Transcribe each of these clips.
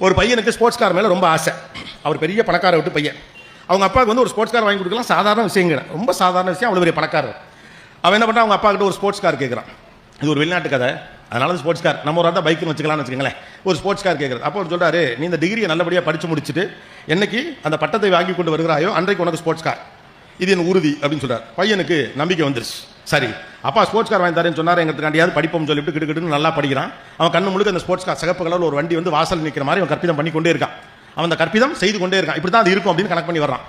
ஒரு பையனுக்கு sports car மேலே ரொம்ப ஆசை. அவர் பெரிய பணக்கார விட்டு பையன். அவங்க அப்பாவுக்கு வந்து ஒரு ஸ்போர்ட்ஸ் கார் வாங்கி கொடுக்கலாம் சாதாரண விஷயங்க, ரொம்ப சாதாரண விஷயம். அவ்வளோ பெரிய பணக்காரர். அவன் என்ன பண்ணுறான், அவங்க அப்பா கிட்ட ஒரு ஸ்போர்ட்ஸ் கார் கேட்குறான். இது ஒரு வெளிநாட்டு கதை, அதனால ஸ்போர்ட்ஸ் கார் நம்ம ஒரு பைக்குன்னு வச்சுக்கலாம்னு வச்சுக்கங்களேன். ஒரு ஸ்போர்ட்ஸ் கார் கேட்குறது. அப்போ அவர் சொல்கிறாரு, நீ இந்த டிகிரியை நல்லபடியாக படித்து முடிச்சுட்டு என்னைக்கு அந்த பட்டத்தை வாங்கி கொண்டு வருகிறாயோ அன்றைக்கு உனக்கு ஸ்போர்ட்ஸ் கார், இது என் உறுதி அப்படின்னு சொல்கிறார். பையனுக்கு நம்பிக்கை வந்துருச்சு. சரி, அப்பா ஸ்போர்ட்ஸ் கார் வாங்கி தரேன்னு சொன்னார். எங்களுக்காண்டியாவது படிப்போம்னு சொல்லிட்டு கிட்டு நல்லா படிக்கிறான். அவன் கண்ணு முழுக்க அந்த ஸ்போர்ட்ஸ் கார் சிகப்பு கலரில் ஒரு வண்டி வந்து வாசல் நிற்கிற மாதிரி அவன் கற்பிதம் பண்ணி கொண்டே இருக்கான். அவன் அந்த கற்பிதம் செய்து கொண்டே இருக்கான். இப்படி தான் அது இருக்கும் அப்படின்னு கணக்கு பண்ணி வரான்.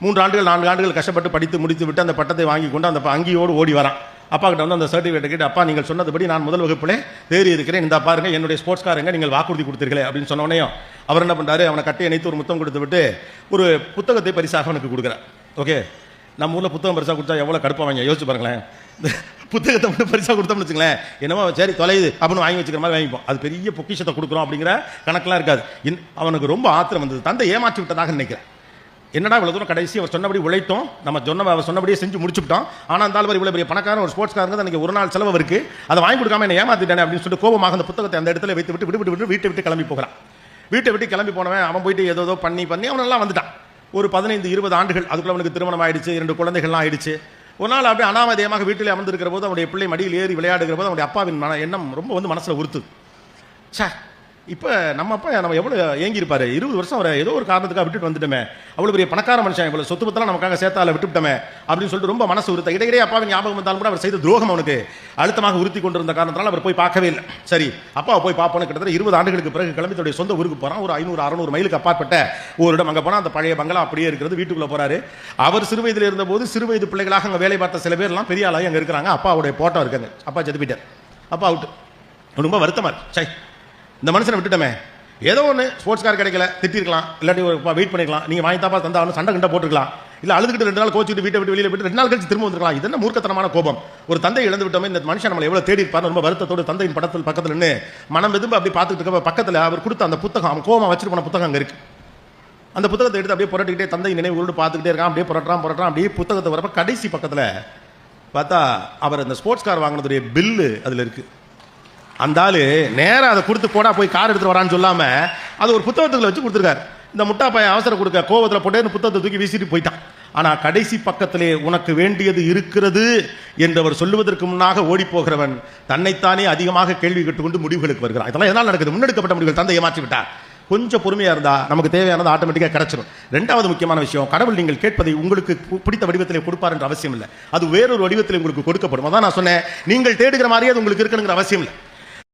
3 ஆண்டுகள் 4 ஆண்டுகள் கஷ்டப்பட்டு படித்து முடித்து விட்டு அந்த பட்டத்தை வாங்கி கொண்டு அந்த அங்கியோடு ஓடி வரான். அப்பா கிட்ட வந்து அந்த சர்டிஃபிகேட் கேட்டு, அப்பா நீங்கள் சொன்னதுபடி நான் முதல் வகுப்பிலே தேறி இருக்கிறேன், இந்த பாருங்க என்னுடைய ஸ்போர்ட்ஸ் காருங்க, நீங்கள் வாக்குறுதி கொடுத்தீர்களே அப்படின்னு சொன்னோடனே அவர் என்ன பண்ணுறாரு, அவனை கட்டி அணைத்து ஒரு முத்தம் கொடுத்து விட்டு ஒரு புத்தகத்தை பரிசாக அவனுக்கு கொடுக்குறார். ஓகே, நம்ம ஊரில் புத்தகம் பரிசாக கொடுத்தா எவ்வளோ கடுப்பாங்க யோசிச்சு பாருங்களேன். புத்தகத்தை மட்டும் பரிசாக கொடுத்தோம்னு வச்சுங்களேன், என்னமோ சரி தொலைது அப்படின்னு வாங்கி வச்சுக்கிற மாதிரி வாங்கிப்போம். அது பெரிய பொக்கிஷத்தை கொடுக்குறோம் அப்படிங்கிற கணக்கெலாம் இருக்காது. அவனுக்கு ரொம்ப ஆத்திரம் வந்தது. தந்தை ஏமாற்றி விட்டதாக நினைக்கிறேன். என்னடா இவ்வளோ தூரம் கடைசி அவர் சொன்னபடி உழைத்தோம், நம்ம அவர் சொன்னபடியே செஞ்சு முடிச்சுட்டோம். ஆனால் இருந்தாலும் இவ்வளோ பெரிய பணக்காரன் ஒரு ஸ்போர்ட்ஸ் காரங்க அன்றைக்கி ஒரு நாள் செலவு இருக்குது, அதை வாங்கி கொடுக்காம என்ன ஏமாத்திட்டானே அப்படின்னு சொல்லிட்டு கோபமாக அந்த புத்தகத்தை அந்த இடத்துல வைத்து விட்டு வீட்டை விட்டு கிளம்பி போகிறான். வீட்டை விட்டு கிளம்பி போனவன் அவன் போயிட்டு ஏதோ பண்ணி அவன் நல்லா வந்துட்டான். ஒரு 15-20 ஆண்டுகள் அதுக்குள்ள அவனுக்கு திருமணம் ஆயிடுச்சு, 2 குழந்தைகள்லாம் ஆயிடுச்சு. ஒரு நாள் அப்படியே அனாமதேயமாக வீட்டிலே அமர்ந்திருக்கிற போது அவனுடைய பிள்ளை மடியில் ஏறி விளையாடுகிற போது அவனுடைய அப்பாவின் எண்ணம் ரொம்ப வந்து மனசில் உறுத்துது. சே, இப்போ நம்ம அப்பா நம்ம எவ்வளோ ஏங்கியிருப்பாரு, 20 வருஷம் அவரை ஏதோ ஒரு காரணத்துக்காக விட்டுட்டு வந்துட்டோமே, அவ்வளோ பெரிய பணக்கார மனுஷன், இவ்வளோ சொத்து பத்தெல்லாம் நமக்காக சேர்த்தால விட்டுவிட்டோமே அப்படின்னு சொல்லிட்டு ரொம்ப மனசு உறுத்த. இடையிடையே அப்பாவின் ஞாபகம் வந்தாலும் கூட அவர் செய்த துரோகம் அவனுக்கு அழுத்தமாக உறுத்தி கொண்டிருந்த காரணத்தினால அவர் போய் பார்க்கவே இல்லை. சரி, அப்பாவை போய் பார்ப்போன்னு கிட்டத்தட்ட 20 ஆண்டுகளுக்கு பிறகு கிளம்பி தன்னுடைய சொந்த ஊருக்கு போகிறான். ஒரு 500-600 மைலுக்கு அப்பாற்பட்ட ஒரு இடம். அங்கே போனால் அந்த பழைய பங்களா அப்படியே இருக்கிறது. வீட்டுக்குள்ளே போகிறாரு. அவர் சிறு வயதில் இருந்தபோது சிறு வயது பிள்ளைகளாக அங்கே வேலை பார்த்த சில பேர்லாம் பெரிய ஆளாகி அங்கே இருக்கிறாங்க. அப்பாவுடைய போட்டோ இருக்காங்க. அப்பா செத்து போயிட்டார். அப்பா அவுட்டு. ரொம்ப வருத்தமாக இருக்கு. சை, இந்த மனுஷனை விட்டுட்டோமே, ஏதோ ஒன்று ஸ்போர்ட்ஸ் கார் கிடைக்கல திட்டிருக்கலாம், இல்லாட்டி ஒரு வெயிட் பண்ணிக்கலாம், நீங்கள் வாங்கி தாப்பா தந்தாலும் சண்டை கண்டா போட்டுருக்கலாம், இல்லை அழுதுகிட்டு 2 நாள் கோச்சிட்டு வீட்டை விட்டு வெளியில் விட்டு 2 நாள் கழிச்சு திரும்ப வந்துருக்கலாம். இது என்ன மூர்க்கத்தனமான கோபம். ஒரு தந்தை இழந்து விட்டோமே, இந்த மனுஷன் நம்மளை எவ்வளோ தேடி இருப்பார். ரொம்ப வருத்தத்தோடு தந்தையின் படத்தில் பக்கத்தில் நின்று மனம் எதுவும் அப்படி பார்த்துட்டு இருக்க பக்கத்தில் அவர் கொடுத்த அந்த புத்தகம், அவன் கோபம் வச்சுட்டு போன புத்தகம் அங்கே இருக்கு. அந்த புத்தகத்தை எடுத்து அப்படியே புரட்டிக்கிட்டே தந்தை நினைவுகளோடு பார்த்துக்கிட்டே இருக்கான். அப்படியே புரட்டுறான். அப்படியே புத்தகத்தை வரப்ப கடைசி பக்கத்தில் பார்த்தா அவர் அந்த ஸ்போர்ட்ஸ் கார் வாங்கினதுடைய பில்லு அதில் இருக்கு. அந்த ஆளு நேரம் அதை கொடுத்து போடா போய் கார் எடுத்துட்டு வரான்னு சொல்லாம அது ஒரு புத்தகத்துக்குள்ள வச்சு கொடுத்துருக்காரு. இந்த முட்டா பையன் அவசரம் கொடுக்க கோவத்தில் போட்டே புத்தகத்தை தூக்கி வீசிட்டு போயிட்டான். ஆனா கடைசி பக்கத்திலே உனக்கு வேண்டியது இருக்கிறது என்றவர் சொல்லுவதற்கு முன்னாக ஓடி போகிறவன் தன்னைத்தானே அதிகமாக கேள்வி கேட்டுக்கொண்டு முடிவுகளுக்கு வருகிறான். இதெல்லாம் எதனால் நடக்குது? முன்னெடுக்கப்பட்ட முடிவுகள். தந்தை ஏமாற்றி விட்டார். கொஞ்சம் பொறுமையாக இருந்தால் நமக்கு தேவையானது ஆட்டோமேட்டிக்காக கிடைச்சிடும். 2வது முக்கியமான விஷயம், கடவுள் நீங்கள் கேட்பதை உங்களுக்கு பிடித்த வடிவத்தில் கொடுப்பார் என்ற அவசியம் இல்லை. அது வேறொரு வடிவத்தில் உங்களுக்கு கொடுக்கப்படும். அதான் நான் சொன்னேன், நீங்கள் தேடுகிற மாதிரியே அது உங்களுக்கு இருக்கணுங்கிற அவசியம் இல்லை.